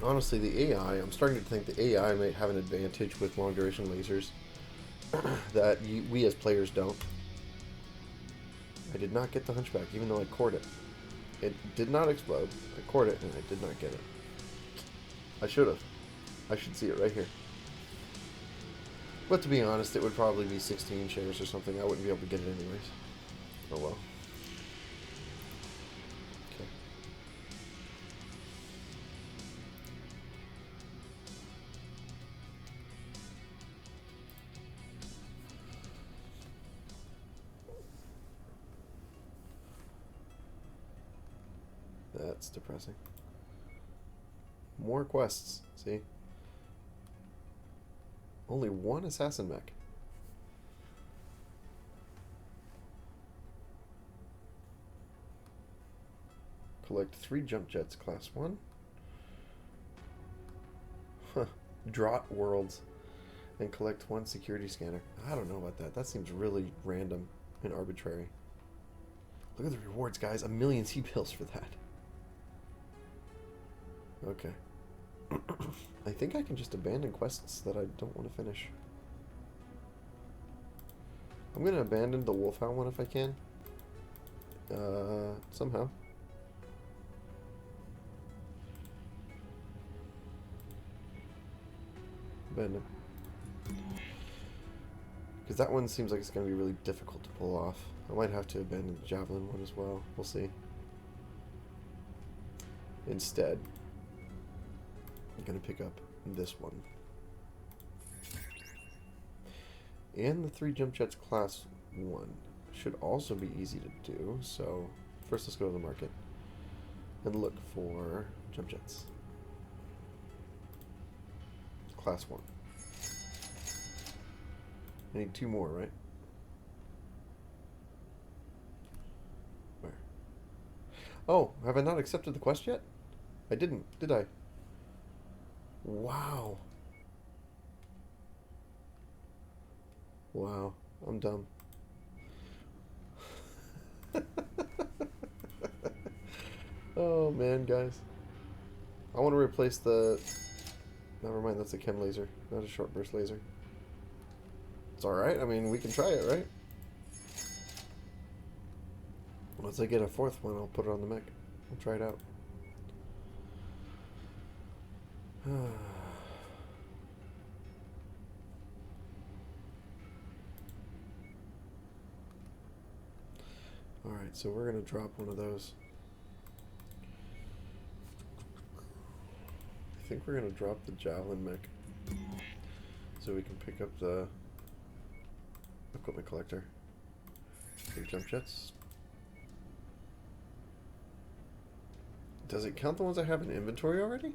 Honestly, the AI, I'm starting to think the AI might have an advantage with long duration lasers that we as players don't. I did not get the hunchback, even though I cored it. It did not explode. I cored it, and I did not get it. I should have. I should see it right here. But to be honest, it would probably be 16 shares or something. I wouldn't be able to get it anyways. Oh well. Okay. That's depressing. More quests, see? Only 1 assassin mech. Collect 3 jump jets, class 1. Huh. Draught worlds. And collect 1 security scanner. I don't know about that. That seems really random and arbitrary. Look at the rewards, guys. 1,000,000 C-bills for that. Okay. I think I can just abandon quests that I don't want to finish. I'm going to abandon the Wolfhound one if I can. Somehow. Abandon. Because that one seems like it's going to be really difficult to pull off. I might have to abandon the Javelin one as well. We'll see. Instead, I'm going to pick up this one. And the 3 jump jets class 1 should also be easy to do. So first let's go to the market and look for jump jets. class 1. I need 2 more, right? Where? Oh, have I not accepted the quest yet? I didn't, did I? Wow. Wow, I'm dumb. Oh man, guys. I want to replace the... Never mind, that's a chem laser, not a short burst laser. It's alright, I mean, we can try it, right? Once I get a 4th one, I'll put it on the mech. We'll try it out. Alright, so we're going to drop one of those. I think we're going to drop the javelin mech. So we can pick up the equipment collector. Big jump jets. Does it count the ones I have in inventory already?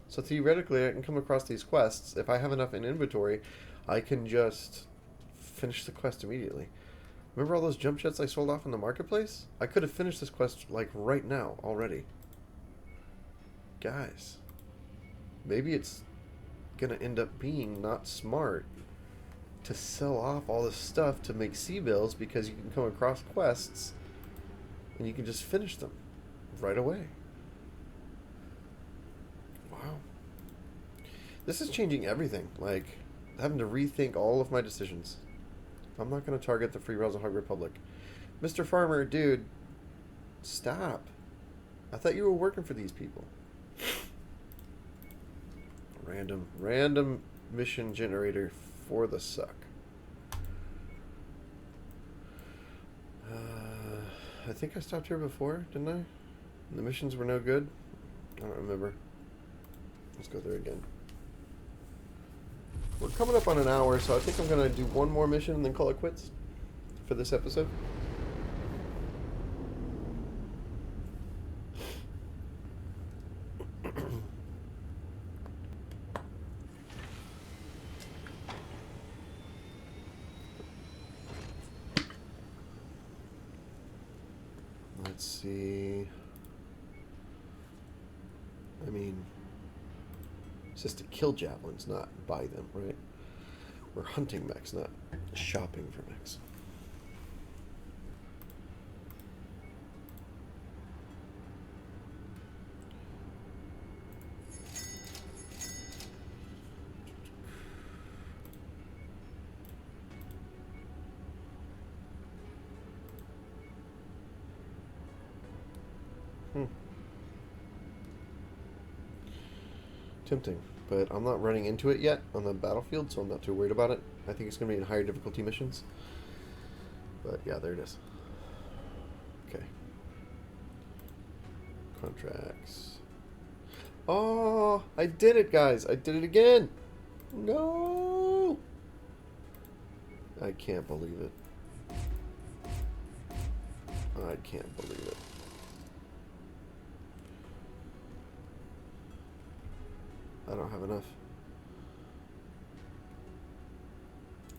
So theoretically, I can come across these quests. If I have enough in inventory, I can just finish the quest immediately. Remember all those jump jets I sold off in the marketplace? I could have finished this quest, like, right now, already. Guys. Maybe it's gonna end up being not smart to sell off all this stuff to make C-bills because you can come across quests and you can just finish them right away. Wow. This is changing everything. Like, having to rethink all of my decisions. I'm not going to target the Free Hog Republic. Mr. Farmer, dude, stop. I thought you were working for these people. Random mission generator for the suck. I think I stopped here before, didn't I? The missions were no good? I don't remember. Let's go there again. We're coming up on an hour, so I think I'm going to do one more mission and then call it quits for this episode. Let's see. I mean, it's just to kill javelins, not buy them, right? We're hunting mechs, not shopping for mechs. Tempting, but I'm not running into it yet on the battlefield, so I'm not too worried about it. I think it's going to be in higher difficulty missions. But yeah, there it is. Okay. Contracts. Oh, I did it, guys. I did it again. No. I can't believe it. I can't believe it. I don't have enough.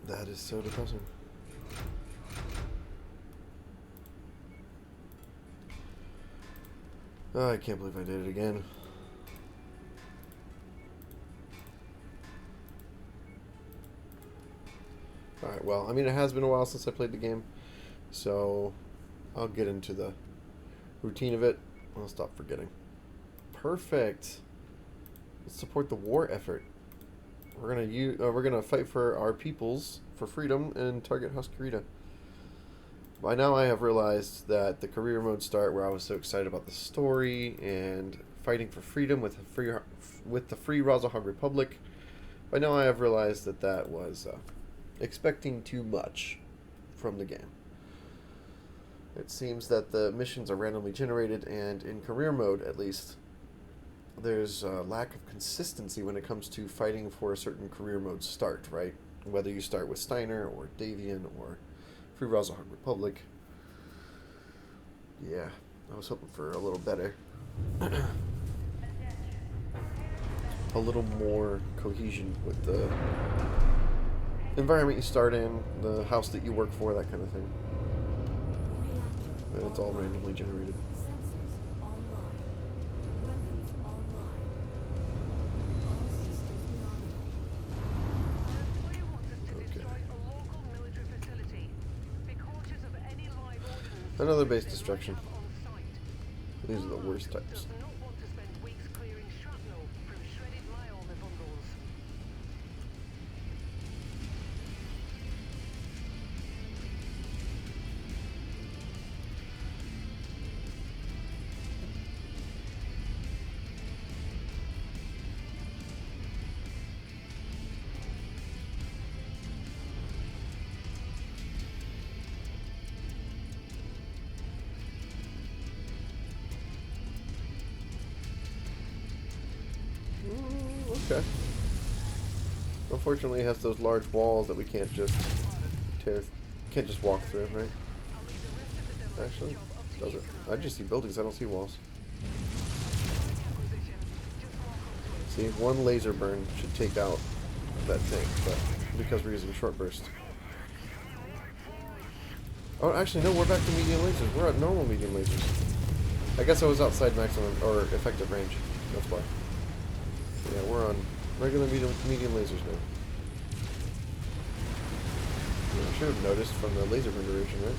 That is so depressing. Oh, I can't believe I did it again. Alright, well, I mean, it has been a while since I played the game, so I'll get into the routine of it. I'll stop forgetting. Perfect. Let's support the war effort. We're gonna fight for our peoples for freedom and target Huskarita. By now, I have realized that the career mode start, where I was so excited about the story and fighting for freedom with the Free Hog Republic. By now, I have realized that that was expecting too much from the game. It seems that the missions are randomly generated, and in career mode, at least, there's a lack of consistency when it comes to fighting for a certain career mode start, right? Whether you start with Steiner or Davian or Free Hog Republic. Yeah, I was hoping for a little better. a little more cohesion with the environment you start in, the house that you work for, that kind of thing. And it's all randomly generated. Another base destruction. These are the worst types. Okay. Unfortunately, it has those large walls that we can't just walk through, right? Actually, does it? I just see buildings. I don't see walls. See, one laser burn should take out that tank, but because we're using short burst. Oh, actually, no. We're back to medium lasers. We're at normal medium lasers. I guess I was outside maximum or effective range. That's why. Yeah, we're on regular medium lasers now. Yeah, I should have noticed from the laser burn duration, right?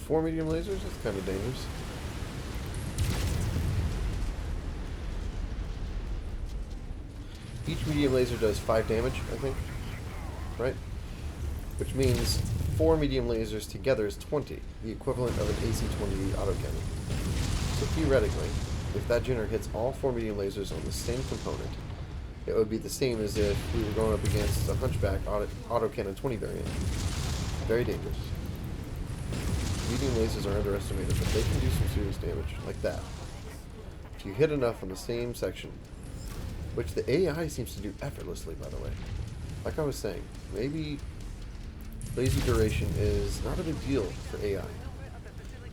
Four medium lasers? That's kind of dangerous. Each medium laser does 5 damage, I think. Right? Which means 4 medium lasers together is 20, the equivalent of an AC-20 autocannon. So theoretically, if that generator hits all 4 medium lasers on the same component, it would be the same as if we were going up against a Hunchback autocannon 20 variant. Very dangerous. Medium lasers are underestimated, but they can do some serious damage, like that. If you hit enough on the same section, which the AI seems to do effortlessly, by the way. Like I was saying, maybe laser duration is not a big deal for AI.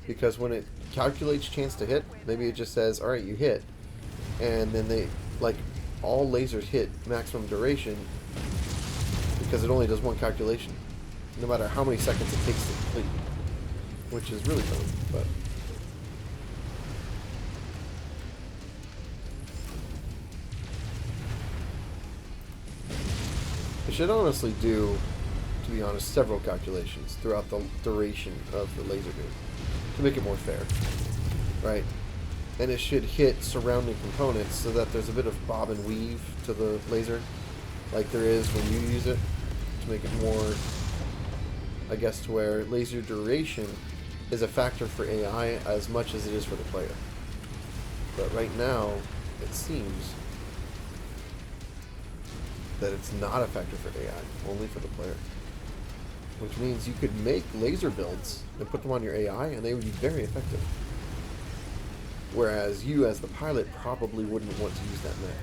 Because when it calculates chance to hit, maybe it just says, alright, you hit. And then they, like, all lasers hit maximum duration because it only does one calculation, no matter how many seconds it takes to complete. Which is really dumb, but... it should honestly do, to be honest, several calculations throughout the duration of the laser beam to make it more fair, right? And it should hit surrounding components so that there's a bit of bob and weave to the laser, like there is when you use it, to make it more, I guess, to where laser duration is a factor for AI as much as it is for the player. But right now, it seems that it's not a factor for AI, only for the player. Which means you could make laser builds and put them on your AI and they would be very effective. Whereas you as the pilot probably wouldn't want to use that mech.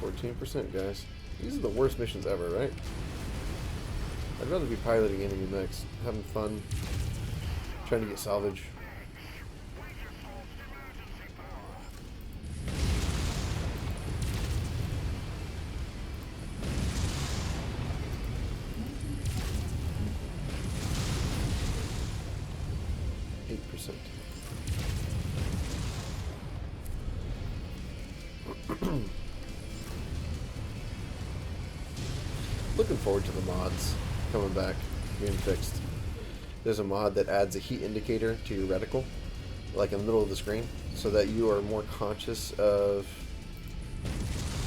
14%, guys. These are the worst missions ever, right? I'd rather be piloting enemy mechs, having fun, trying to get salvage. Looking forward to the mods coming back, being fixed. There's a mod that adds a heat indicator to your reticle, like in the middle of the screen, so that you are more conscious of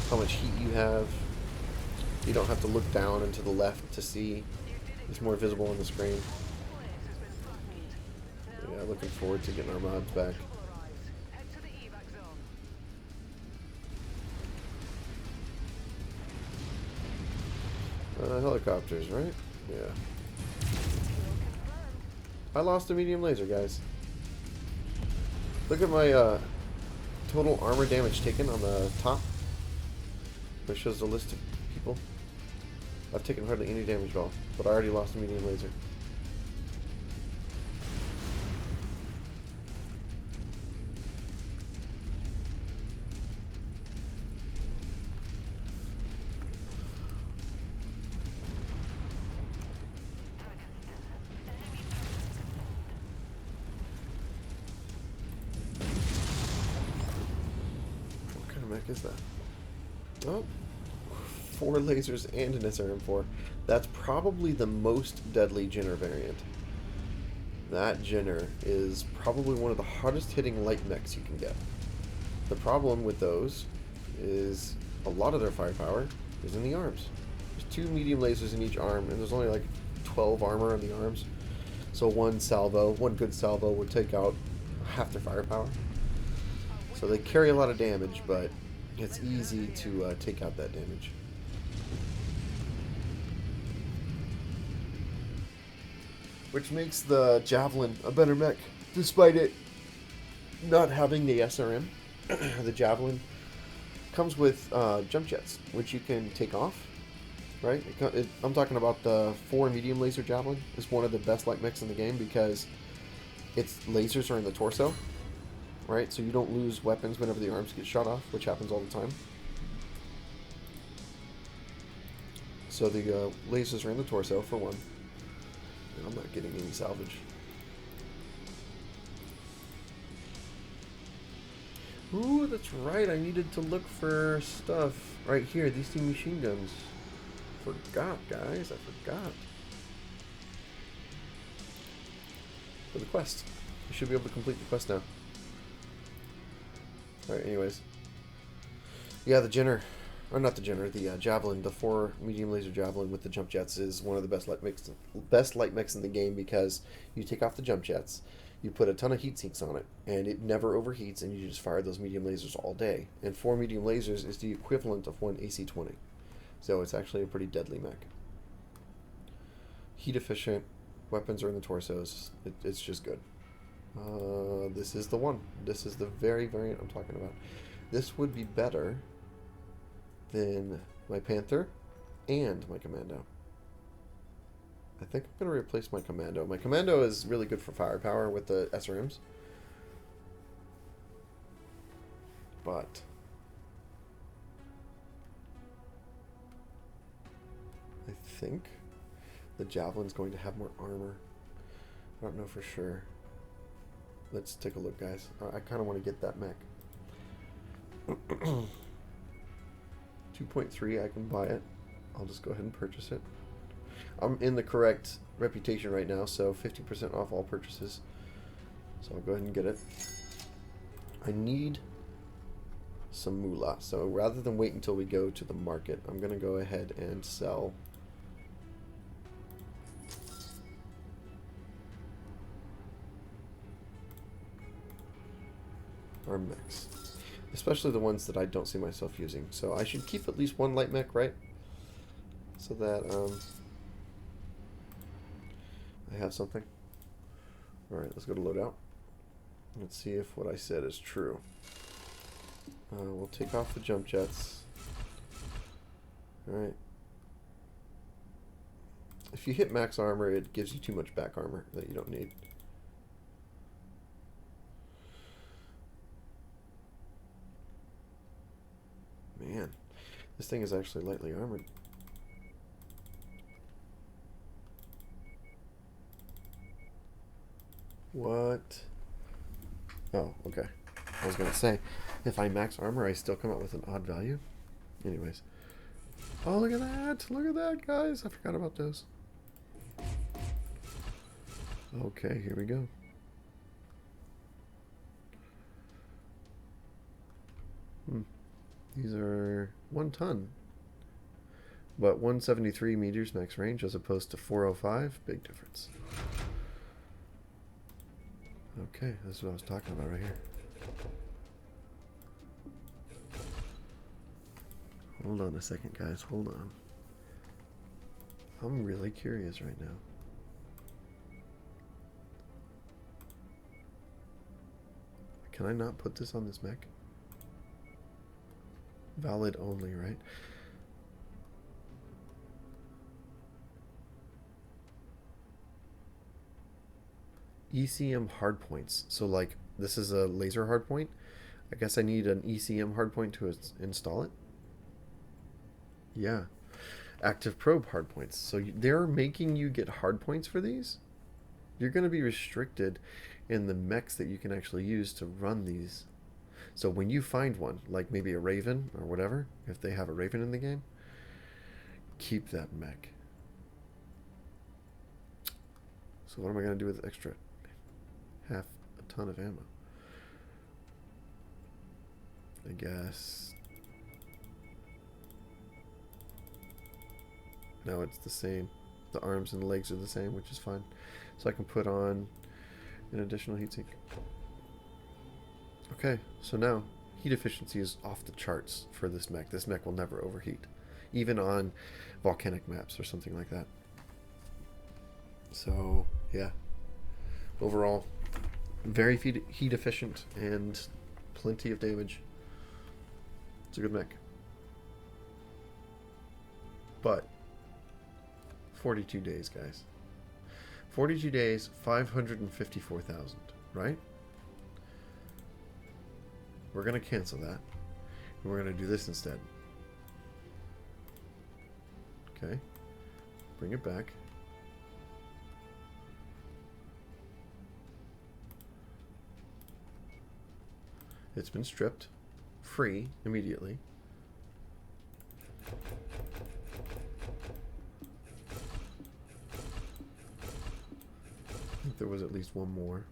how much heat you have. You don't have to look down and to the left to see. It's more visible on the screen. looking forward to getting our mods back. Head to the evac zone. Helicopters, right? Yeah. I lost a medium laser, guys. Look at my total armor damage taken on the top. It shows the list of people. I've taken hardly any damage at all, but I already lost a medium laser. What kind of mech is that? Oh. 4 lasers and an SRM-4. That's probably the most deadly Jinner variant. That Jinner is probably one of the hardest hitting light mechs you can get. The problem with those is a lot of their firepower is in the arms. There's 2 medium lasers in each arm, and there's only like 12 armor on the arms. So one good salvo would take out half their firepower. So they carry a lot of damage, but it's easy to take out that damage. Which makes the Javelin a better mech, despite it not having the SRM. The Javelin comes with jump jets, which you can take off, right? I'm talking about the 4 medium laser Javelin. It's one of the best light mechs in the game because its lasers are in the torso, right? So you don't lose weapons whenever the arms get shot off, which happens all the time. So the lasers are in the torso, for one. I'm not getting any salvage. Ooh, that's right. I needed to look for stuff right here. These 2 machine guns. Forgot, guys. I forgot. For the quest. You should be able to complete the quest now. Alright, anyways. Yeah, the Jinner. Or not the Jinner, the Javelin, the 4 medium laser Javelin with the jump jets is one of the best light mechs in the game because you take off the jump jets, you put a ton of heat sinks on it, and it never overheats, and you just fire those medium lasers all day. And 4 medium lasers is the equivalent of 1 AC-20. So it's actually a pretty deadly mech. Heat efficient, weapons are in the torsos, it's just good. This is the one. This is the very variant I'm talking about. This would be better than my Panther and my Commando. I think I'm going to replace my Commando. My Commando is really good for firepower with the SRMs. But I think the Javelin's going to have more armor. I don't know for sure. Let's take a look, guys. I kind of want to get that mech. 2.3, I can buy it. I'll just go ahead and purchase it. I'm in the correct reputation right now, so 50% off all purchases. So I'll go ahead and get it. I need some moolah, so rather than wait until we go to the market, I'm going to go ahead and sell our mechs. Especially the ones that I don't see myself using. So I should keep at least 1 light mech, right? So that I have something. Alright, let's go to loadout. Let's see if what I said is true. We'll take off the jump jets. Alright. If you hit max armor, it gives you too much back armor that you don't need. Man, this thing is actually lightly armored. What? Oh, okay. I was gonna say, if I max armor, I still come out with an odd value. Anyways. Oh, look at that! Look at that, guys! I forgot about those. Okay, here we go. These are 1 ton. But 173 meters max range as opposed to 405. Big difference. Okay, that's what I was talking about right here. Hold on a second, guys. Hold on. I'm really curious right now. Can I not put this on this mech? Valid only, right? Ecm Hardpoints. So, like, this is a laser hardpoint. I guess I need an Ecm hardpoint to install it. Yeah. Active probe hardpoints. So they're making you get hardpoints for these? You're going to be restricted in the mechs that you can actually use to run these. So when you find one, like maybe a Raven or whatever, if they have a Raven in the game, keep that mech. So what am I going to do with extra half a ton of ammo? I guess. No, it's the same. The arms and the legs are the same, which is fine. So I can put on an additional heatsink. Okay, so now heat efficiency is off the charts for this mech. This mech will never overheat, even on volcanic maps or something like that. So, yeah. Overall, very heat efficient and plenty of damage. It's a good mech. But 42 days, guys. 42 days, 554,000, right? We're going to cancel that. And we're going to do this instead. Okay. Bring it back. It's been stripped. Free immediately. I think there was at least one more.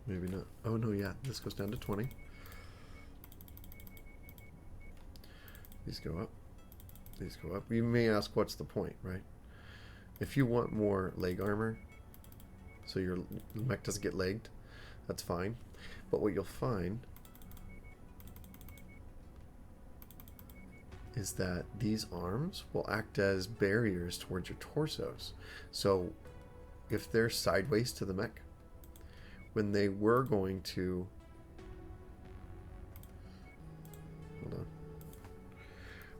Maybe not. Oh no, yeah. This goes down to 20. These go up. These go up. You may ask, what's the point, right? If you want more leg armor, so your mech doesn't get legged, that's fine. But what you'll find is that these arms will act as barriers towards your torsos. So if they're sideways to the mech, when they were going to... Hold on.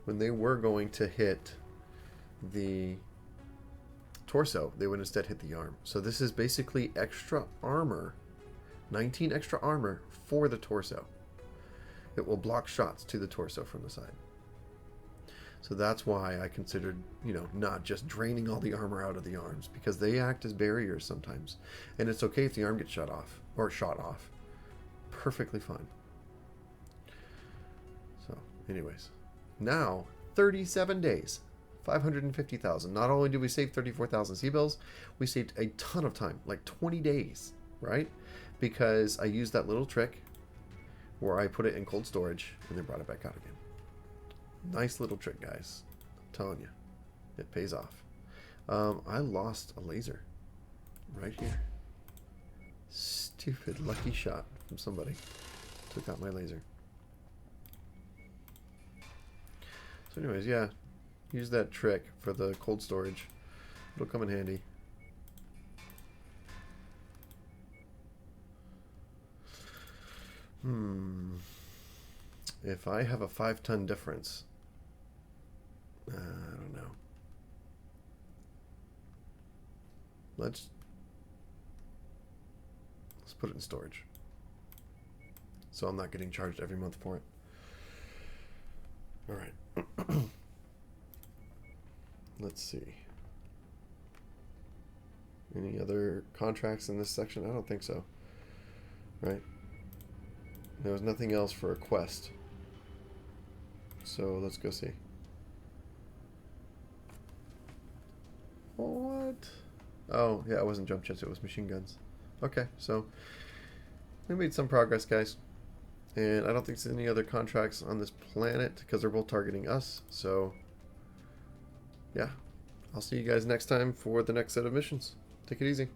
When they were going to hit the torso, they would instead hit the arm. So this is basically extra armor, 19 extra armor for the torso. It will block shots to the torso from the side. So that's why I considered, not just draining all the armor out of the arms, because they act as barriers sometimes. And it's okay if the arm gets shut off, or shot off. Perfectly fine. So, anyways. Now, 37 days. 550,000. Not only did we save 34,000 C-bills, we saved a ton of time, like 20 days, right? Because I used that little trick where I put it in cold storage and then brought it back out again. Nice little trick, guys. I'm telling you, it pays off. I lost a laser right here. Stupid lucky shot from somebody. Took out my laser. So anyways, yeah. Use that trick for the cold storage. It'll come in handy. If I have a 5-ton difference, I don't know. Let's put it in storage. So I'm not getting charged every month for it. All right. Let's see. Any other contracts in this section? I don't think so. Right? There was nothing else for a quest. So let's go see. What? Oh, yeah, it wasn't jump jets, it was machine guns. Okay, so we made some progress, guys. And I don't think there's any other contracts on this planet because they're both targeting us. So yeah, I'll see you guys next time for the next set of missions. Take it easy.